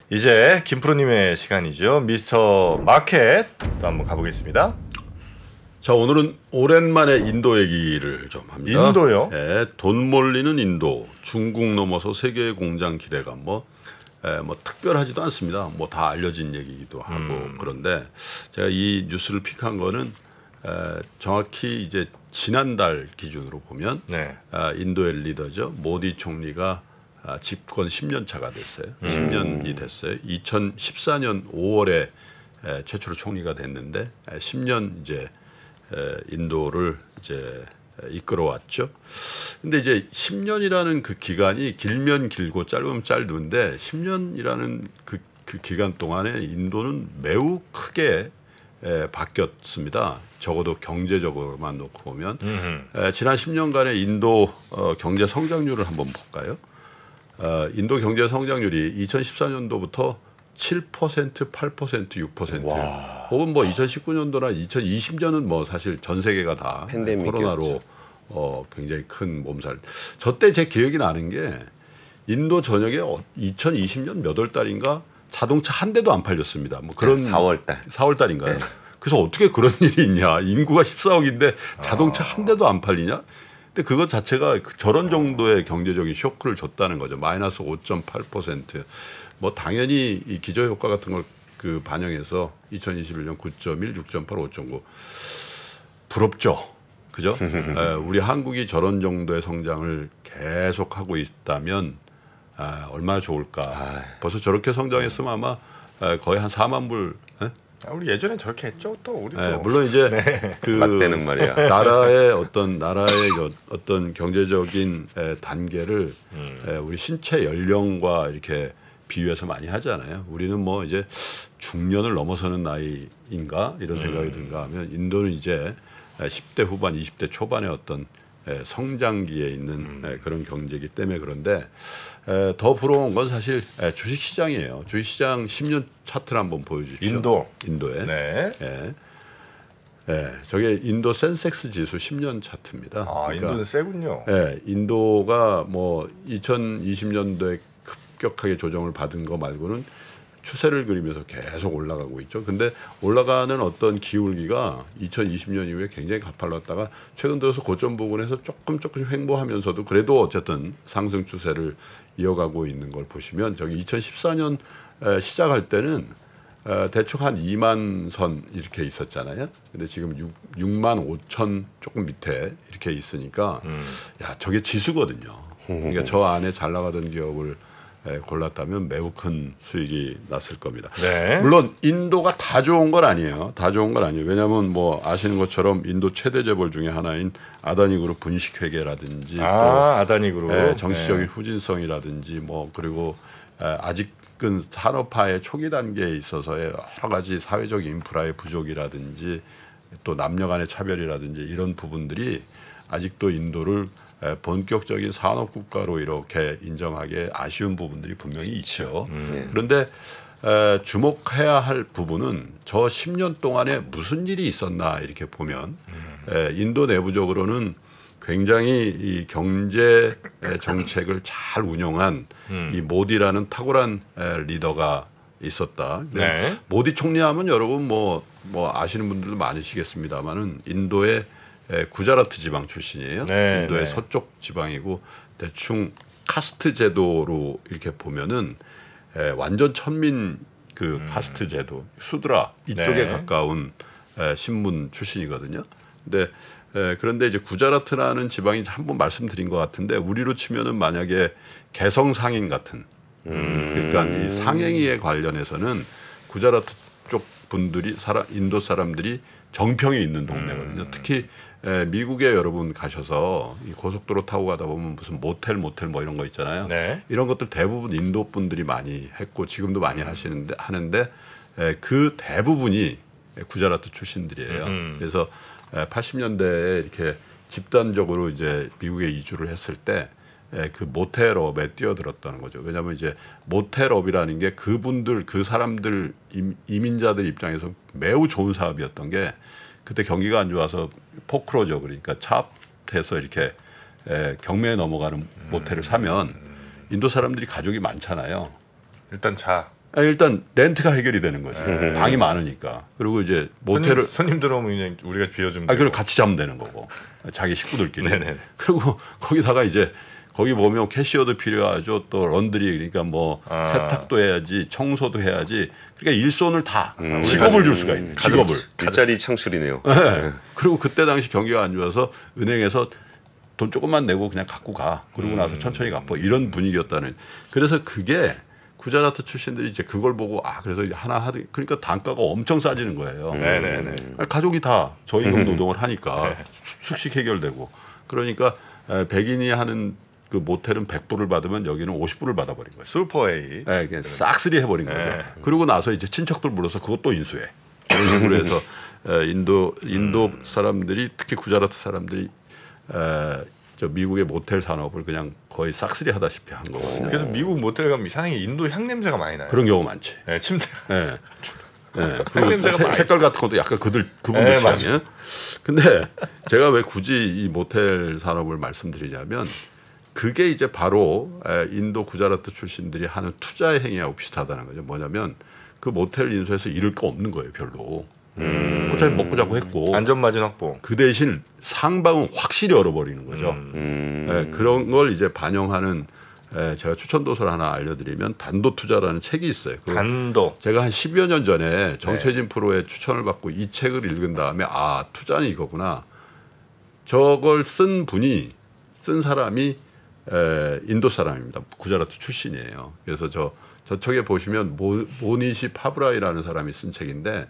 이제 김프로님의 시간이죠. 미스터 마켓 또 한번 가보겠습니다. 자, 오늘은 오랜만에 인도 얘기를 좀 합니다. 인도요? 네, 돈 몰리는 인도, 중국 넘어서 세계의 공장 기대감, 뭐 특별하지도 않습니다. 뭐 다 알려진 얘기기도 하고 그런데 제가 이 뉴스를 픽한 거는 정확히 이제 지난달 기준으로 보면 네. 인도의 리더죠, 모디 총리가 집권 10년 차가 됐어요. 10년이 됐어요. 2014년 5월에 최초로 총리가 됐는데 10년 이제 인도를 이제 이끌어왔죠. 근데 이제 10년이라는 그 기간이 길면 길고 짧으면 짧은데 10년이라는 그 기간 동안에 인도는 매우 크게 바뀌었습니다. 적어도 경제적으로만 놓고 보면 지난 10년간의 인도 경제 성장률을 한번 볼까요? 인도 경제 성장률이 2014년도부터 7%, 8%, 6% 와. 혹은 뭐 2019년도나 2020년은 뭐 사실 전 세계가 다 코로나로 굉장히 큰 몸살. 저때 제 기억이 나는 게 인도 전역에 2020년 몇 월 달인가 자동차 한 대도 안 팔렸습니다. 뭐 그런 4월 달인가요? 네. 그래서 어떻게 그런 일이 있냐? 인구가 14억인데 자동차 한 대도 안 팔리냐? 근데 그것 자체가 저런 정도의 경제적인 쇼크를 줬다는 거죠. 마이너스 5.8%. 뭐 당연히 이 기저효과 같은 걸 그 반영해서 2021년 9.1, 6.8, 5.9 부럽죠. 그죠? 우리 한국이 저런 정도의 성장을 계속하고 있다면 얼마나 좋을까. 벌써 저렇게 성장했으면 아마 거의 한 4만 불. 우리 예전에 저렇게 했죠. 또 우리 또. 물론 이제 네. 그 맞대는 말이야. 나라의 어떤 경제적인 단계를 우리 신체 연령과 이렇게 비유해서 많이 하잖아요. 우리는 뭐 이제 중년을 넘어서는 나이인가 이런 생각이 든가 하면 인도는 이제 10대 후반, 20대 초반의 어떤 성장기에 있는 그런 경제이기 때문에 그런데 더 부러운 건 사실 주식시장이에요. 주식시장 10년 차트를 한번 보여주시죠. 인도에. 네. 저게 인도 센섹스 지수 10년 차트입니다. 아, 그러니까, 인도는 세군요. 인도가 뭐 2020년도에 급격하게 조정을 받은 거 말고는 추세를 그리면서 계속 올라가고 있죠. 근데 올라가는 어떤 기울기가 2020년 이후에 굉장히 가팔랐다가 최근 들어서 고점 부근에서 조금씩 횡보하면서도 그래도 어쨌든 상승 추세를 이어가고 있는 걸 보시면 저기 2014년 시작할 때는 대충 한 2만 선 이렇게 있었잖아요. 근데 지금 6만 5천 조금 밑에 이렇게 있으니까 야, 저게 지수거든요. 그러니까 저 안에 잘 나가던 기업을 골랐다면 매우 큰 수익이 났을 겁니다. 네. 물론 인도가 다 좋은 건 아니에요. 다 좋은 건 아니에요. 왜냐하면 뭐 아시는 것처럼 인도 최대 재벌 중에 하나인 아다니 그룹 분식회계라든지 또 아다니 그룹 정치적인 후진성이라든지 뭐 그리고 아직은 산업화의 초기 단계에 있어서의 여러 가지 사회적 인프라의 부족이라든지 또 남녀 간의 차별이라든지 이런 부분들이 아직도 인도를 본격적인 산업국가로 이렇게 인정하기에 아쉬운 부분들이 분명히 있죠. 그런데 주목해야 할 부분은 저 10년 동안에 무슨 일이 있었나 이렇게 보면 인도 내부적으로는 굉장히 이 경제 정책을 잘 운영한 이 모디라는 탁월한 리더가 있었다. 네. 모디 총리하면 여러분 뭐 아시는 분들도 많으시겠습니다만은 인도의 구자라트 지방 출신이에요. 네, 인도의 네. 서쪽 지방이고 대충 카스트 제도로 이렇게 보면은 완전 천민 그 카스트 제도 수드라 이쪽에 네. 가까운 신분 출신이거든요. 근데 그런데 이제 구자라트라는 지방이 한번 말씀드린 것 같은데 우리로 치면은 만약에 개성상행 같은 그러니까 이 상행위에 관련해서는 구자라트 쪽 분들이 인도 사람들이 정평이 있는 동네거든요. 특히 미국에 여러분 가셔서 이 고속도로 타고 가다 보면 무슨 모텔 뭐 이런 거 있잖아요. 네. 이런 것들 대부분 인도 분들이 많이 했고 지금도 많이 하는데 그 대부분이 구자라트 출신들이에요. 그래서 80년대에 이렇게 집단적으로 이제 미국에 이주를 했을 때 그 모텔업에 뛰어들었다는 거죠. 왜냐하면 이제 모텔업이라는 게 그분들 그 사람들 이민자들 입장에서 매우 좋은 사업이었던 게 그때 경기가 안 좋아서 포크로저 그러니까 차업해서 이렇게 경매에 넘어가는 모텔을 사면 인도 사람들이 가족이 많잖아요. 일단 렌트가 해결이 되는 거지. 방이 많으니까. 그리고 이제 모텔을 손님 들어오면 그냥 우리가 비워주면 그럼 같이 자면 되는 거고 자기 식구들끼리. 네네. 그리고 거기다가 이제 거기 보면 캐시어도 필요하죠. 또 런드리 그러니까 뭐 세탁도 해야지 청소도 해야지. 그러니까 일손을 다 직업을 줄 수가 있는 직업을. 일자리 창출이네요. 네. 그리고 그때 당시 경기가 안 좋아서 은행에서 돈 조금만 내고 그냥 갖고 가. 그러고 나서 천천히 갚아. 이런 분위기였다는. 그래서 그게 구자라트 출신들이 이제 그걸 보고 그래서 하나 하드 그러니까 단가가 엄청 싸지는 거예요. 네네네. 가족이 다 저임금 노동을 하니까 숙식 해결되고 그러니까 백인이 하는 그 모텔은 100불을 받으면 여기는 50불을 받아버린 거예요. 슈퍼 A. 네, 그냥 싹쓸이 해버린 거죠. 그러고 나서 이제 친척들 불러서 그것도 인수해. 그런 식으로 해서 인도 사람들이 특히 구자라트 사람들이 저 미국의 모텔 산업을 그냥 거의 싹쓸이 하다시피 한 거거든요. 그래서 미국 모텔 가면 이상하게 인도 향 냄새가 많이 나요. 그런 경우 많지. 네, 침대. 네. 향 냄새가 색깔 같은 것도 약간 그분들 취향이에요. 근데 제가 왜 굳이 이 모텔 산업을 말씀드리냐면 그게 이제 바로 인도 구자라트 출신들이 하는 투자의 행위하고 비슷하다는 거죠. 뭐냐면 그 모텔 인수해서 잃을 거 없는 거예요, 별로. 어차피 먹고 자고 했고 안전마진 확보. 그 대신 상방은 확실히 얼어버리는 거죠. 그런 걸 이제 반영하는 제가 추천 도서를 하나 알려드리면 단도 투자라는 책이 있어요. 단도. 제가 한 10여 년 전에 정채진 프로의 추천을 받고 이 책을 읽은 다음에 투자는 이거구나. 저걸 쓴 사람이 인도 사람입니다. 구자라트 출신이에요. 그래서 저쪽에 보시면 모니시 파브라이라는 사람이 쓴 책인데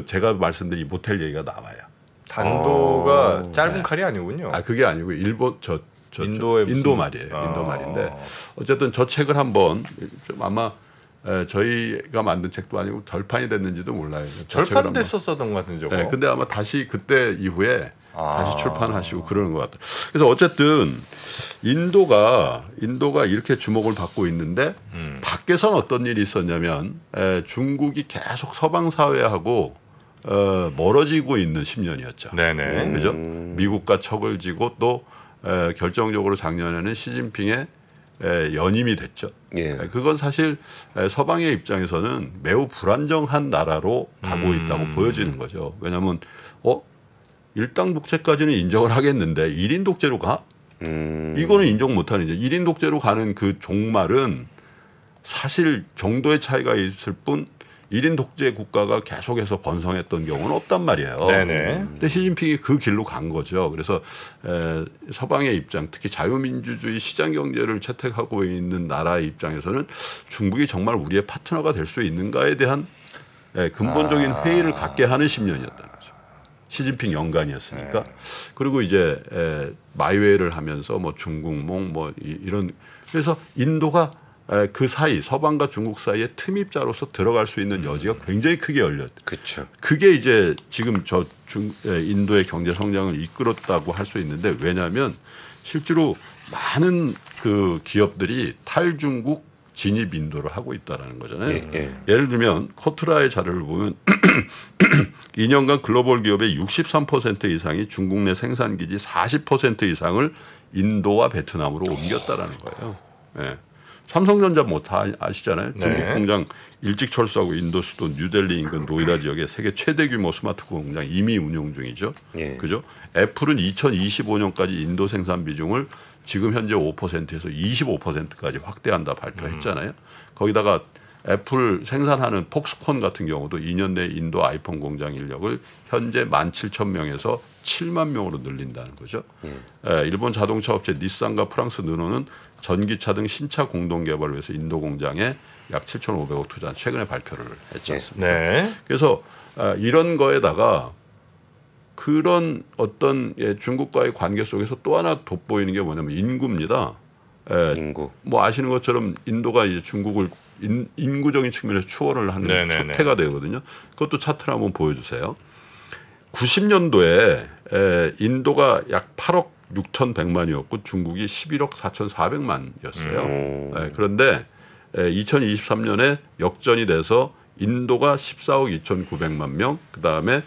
제가 말씀드린 모텔 얘기가 나와요. 단도가 짧은 칼이 아니군요. 그게 아니고 일본 인도 말이에요. 인도 말인데 어쨌든 저 책을 한번 좀 아마 저희가 만든 책도 아니고 절판이 됐는지도 몰라요. 절판됐었던 것 같은데 저거. 네, 근데 아마 다시 그때 이후에 다시 출판하시고 그러는 것 같아요. 그래서 어쨌든 인도가 이렇게 주목을 받고 있는데 밖에선 어떤 일이 있었냐면 중국이 계속 서방 사회하고 멀어지고 있는 10년이었죠. 네네. 그죠? 미국과 척을 지고 또 결정적으로 작년에는 시진핑의 연임이 됐죠. 예. 그건 사실 서방의 입장에서는 매우 불안정한 나라로 가고 있다고 보여지는 거죠. 왜냐하면 일당 독재까지는 인정을 하겠는데 1인 독재로 가? 이거는 인정 못하는 이제 1인 독재로 가는 그 종말은 사실 정도의 차이가 있을 뿐 1인 독재 국가가 계속해서 번성했던 경우는 없단 말이에요. 네네. 근데 시진핑이 그 길로 간 거죠. 그래서 서방의 입장, 특히 자유민주주의 시장 경제를 채택하고 있는 나라의 입장에서는 중국이 정말 우리의 파트너가 될 수 있는가에 대한 근본적인 회의를 갖게 하는 10년이었다는 거죠. 시진핑 연간이었으니까. 그리고 이제 마이웨이를 하면서 뭐 중국몽 이런 그래서 인도가 그 사이 서방과 중국 사이에 틈입자로서 들어갈 수 있는 여지가 굉장히 크게 열렸죠. 그렇죠. 그게 이제 지금 인도의 경제 성장을 이끌었다고 할 수 있는데 왜냐하면 실제로 많은 그 기업들이 탈중국 진입 인도를 하고 있다라는 거잖아요. 예를 들면 코트라의 자료를 보면 2년간 글로벌 기업의 63% 이상이 중국 내 생산 기지 40% 이상을 인도와 베트남으로 옮겼다라는 거예요. 네. 삼성전자 다 아시잖아요. 중국 공장 일찍 철수하고 인도 수도 뉴델리 인근 노이다 지역에 세계 최대 규모 스마트폰 공장 이미 운영 중이죠. 그죠? 애플은 2025년까지 인도 생산 비중을 지금 현재 5%에서 25%까지 확대한다 발표했잖아요. 거기다가 애플 생산하는 폭스콘 같은 경우도 2년 내 인도 아이폰 공장 인력을 현재 17,000명에서 7만 명으로 늘린다는 거죠. 일본 자동차 업체 닛산과 프랑스 르노는 전기차 등 신차 공동 개발을 위해서 인도 공장에 약 7,500억 투자 최근에 발표를 했지 않습니까? 네. 그래서 이런 거에다가 그런 어떤 중국과의 관계 속에서 또 하나 돋보이는 게 뭐냐면 인구입니다. 인구. 뭐 아시는 것처럼 인도가 이제 중국을 인구적인 측면에서 추월을 하는 첫 해가 되거든요. 그것도 차트를 한번 보여주세요. 90년도에 인도가 약 8억 6,100만이었고 중국이 11억 4,400만이었어요. 네, 그런데 2023년에 역전이 돼서 인도가 14억 2,900만 명, 그 다음에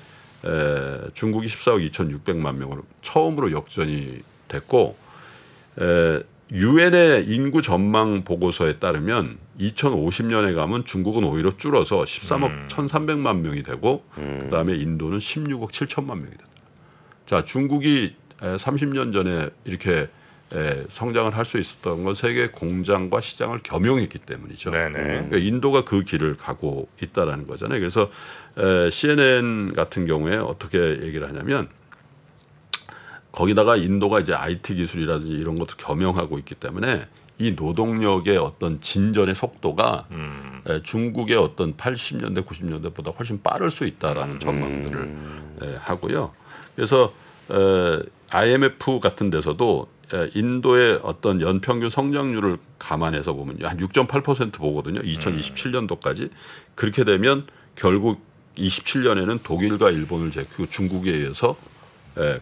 중국이 14억 2,600만 명으로 처음으로 역전이 됐고, 유엔의 인구 전망 보고서에 따르면 2050년에 가면 중국은 오히려 줄어서 13억 1,300만 명이 되고, 그 다음에 인도는 16억 7천만 명이 된다. 자, 중국이 30년 전에 이렇게 성장을 할 수 있었던 건 세계 공장과 시장을 겸용했기 때문이죠. 그러니까 인도가 그 길을 가고 있다라는 거잖아요. 그래서 CNN 같은 경우에 어떻게 얘기를 하냐면 거기다가 인도가 이제 IT 기술이라든지 이런 것도 겸용하고 있기 때문에 이 노동력의 어떤 진전의 속도가 중국의 어떤 80년대, 90년대보다 훨씬 빠를 수 있다라는 전망들을 하고요. 그래서 IMF 같은 데서도 인도의 어떤 연평균 성장률을 감안해서 보면요, 한 6.8% 보거든요. 2027년도까지. 그렇게 되면 결국 27년에는 독일과 일본을 제치고 중국에 의해서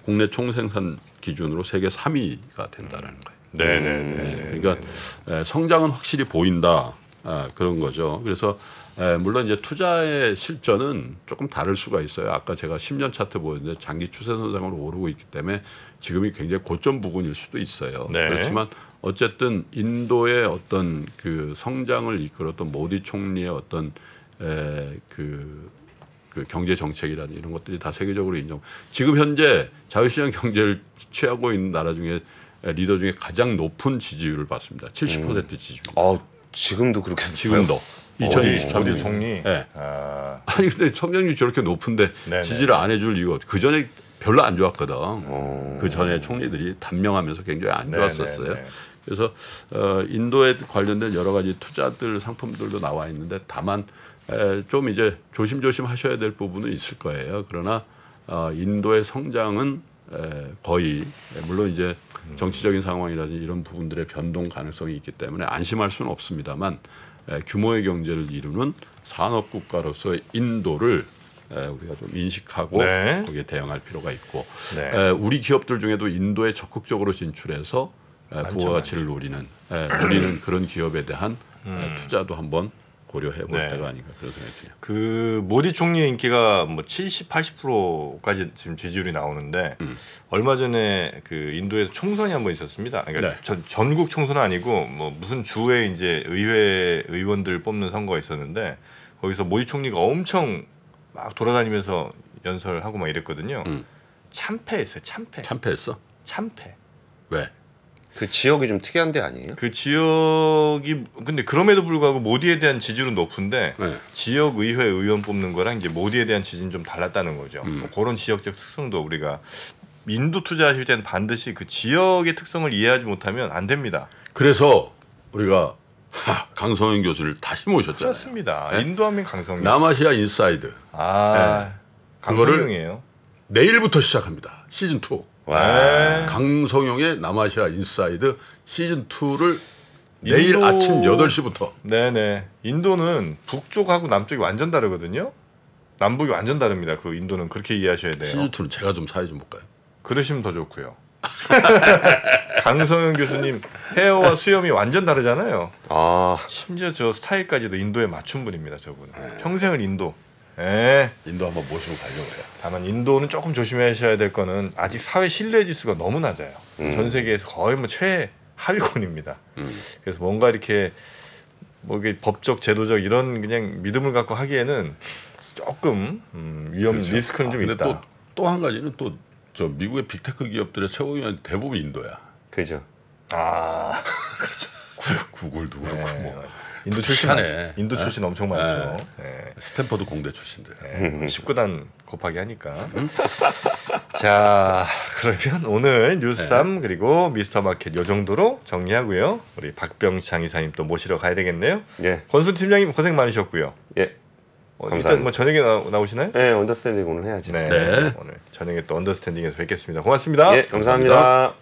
국내 총생산 기준으로 세계 3위가 된다라는 거예요. 그러니까 성장은 확실히 보인다, 그런 거죠. 그래서 물론 이제 투자의 실전은 조금 다를 수가 있어요. 아까 제가 10년 차트 보였는데 장기 추세선상으로 오르고 있기 때문에 지금이 굉장히 고점 부근일 수도 있어요. 그렇지만 어쨌든 인도의 어떤 그 성장을 이끌었던 모디 총리의 어떤 그 경제 정책이라는 이런 것들이 다 세계적으로 인정. 지금 현재 자유시장 경제를 취하고 있는 나라 중에 리더 중에 가장 높은 지지율을 받습니다. 70% 지지율. 지금도 그렇게 지금도 2023년 총리. 아니 근데 성장률이 저렇게 높은데 지지를 안 해줄 이유가 없죠. 그 전에 별로 안 좋았거든. 그 전에 총리들이 단명하면서 굉장히 안 좋았었어요. 그래서 인도에 관련된 여러 가지 투자들 상품들도 나와 있는데 다만 좀 이제 조심조심 하셔야 될 부분은 있을 거예요. 그러나 인도의 성장은 거의 물론 이제 정치적인 상황이라든지 이런 부분들의 변동 가능성이 있기 때문에 안심할 수는 없습니다만 규모의 경제를 이루는 산업 국가로서의 인도를 우리가 좀 인식하고 거기에 대응할 필요가 있고 우리 기업들 중에도 인도에 적극적으로 진출해서 부가가치를 노리는 그런 기업에 대한 투자도 한번 고려해 볼 때가 아닌가 그런 생각이 들어요. 그 모디 총리의 인기가 뭐 70, 80%까지 지금 지지율이 나오는데 얼마 전에 그 인도에서 총선이 한번 있었습니다. 그러니까 전국 총선은 아니고 뭐 무슨 주에 이제 의회 의원들 뽑는 선거가 있었는데 거기서 모디 총리가 엄청 막 돌아다니면서 연설하고 막 이랬거든요. 참패했어요. 참패했어? 참패. 왜? 그 지역이 좀 특이한 데 아니에요? 그 지역이 근데 그럼에도 불구하고 모디에 대한 지지율은 높은데 지역 의회 의원 뽑는 거랑 이제 모디에 대한 지지는 좀 달랐다는 거죠. 뭐 그런 지역적 특성도 우리가 인도 투자하실 때는 반드시 그 지역의 특성을 이해하지 못하면 안 됩니다. 그래서 우리가 강성현 교수를 다시 모셨잖아요. 그렇습니다. 인도하면 강성현. 남아시아 인사이드. 강성현이에요. 내일부터 시작합니다. 시즌 2. 강성용의 남아시아 인사이드 시즌 2를 내일 아침 8시부터. 네네. 인도는 북쪽하고 남쪽이 완전 다르거든요. 남북이 완전 다릅니다. 그 인도는 그렇게 이해하셔야 돼요. 시즌 2는 제가 좀 사회 좀 볼까요? 그러시면 더 좋고요. 강성현 교수님 헤어와 수염이 완전 다르잖아요. 심지어 저 스타일까지도 인도에 맞춘 분입니다. 저분은. 평생을 인도. 인도 한번 모시고 가려고 해요. 다만 인도는 조금 조심하셔야 될 거는 아직 사회 신뢰 지수가 너무 낮아요. 전 세계에서 거의 뭐 최하위권입니다. 그래서 뭔가 이렇게 뭐 이게 법적, 제도적 이런 그냥 믿음을 갖고 하기에는 조금 위험 리스크는 좀 있다. 또 한 가지는 또 저 미국의 빅테크 기업들의 최고위원 대부분 인도야. 그죠. 그렇죠. 구글도 그렇고 뭐. 인도 출신 인도 출신 엄청 많죠. 스탠퍼드 공대 출신들. 19단 곱하기 하니까. 자, 그러면 오늘 뉴스3 그리고 미스터마켓 요 정도로 정리하고요. 우리 박병창 이사님 또 모시러 가야 되겠네요. 권순 팀장님 고생 많으셨고요. 감사합니다. 일단 뭐 저녁에 나오시나요? 네, 언더스탠딩 오늘 해야죠. 오늘 저녁에 또 언더스탠딩에서 뵙겠습니다. 고맙습니다. 감사합니다.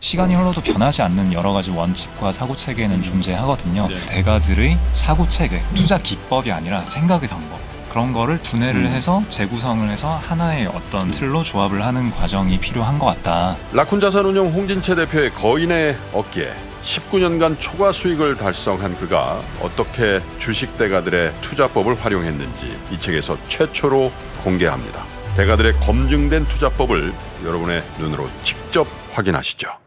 시간이 흘러도 변하지 않는 여러 가지 원칙과 사고 체계는 존재하거든요. 대가들의 사고 체계, 투자 기법이 아니라 생각의 방법. 그런 거를 분해를 해서 재구성을 해서 하나의 어떤 틀로 조합을 하는 과정이 필요한 것 같다. 라쿤 자산운용 홍진채 대표의 거인의 어깨에 19년간 초과 수익을 달성한 그가 어떻게 주식 대가들의 투자법을 활용했는지 이 책에서 최초로 공개합니다. 대가들의 검증된 투자법을 여러분의 눈으로 직접 확인하시죠.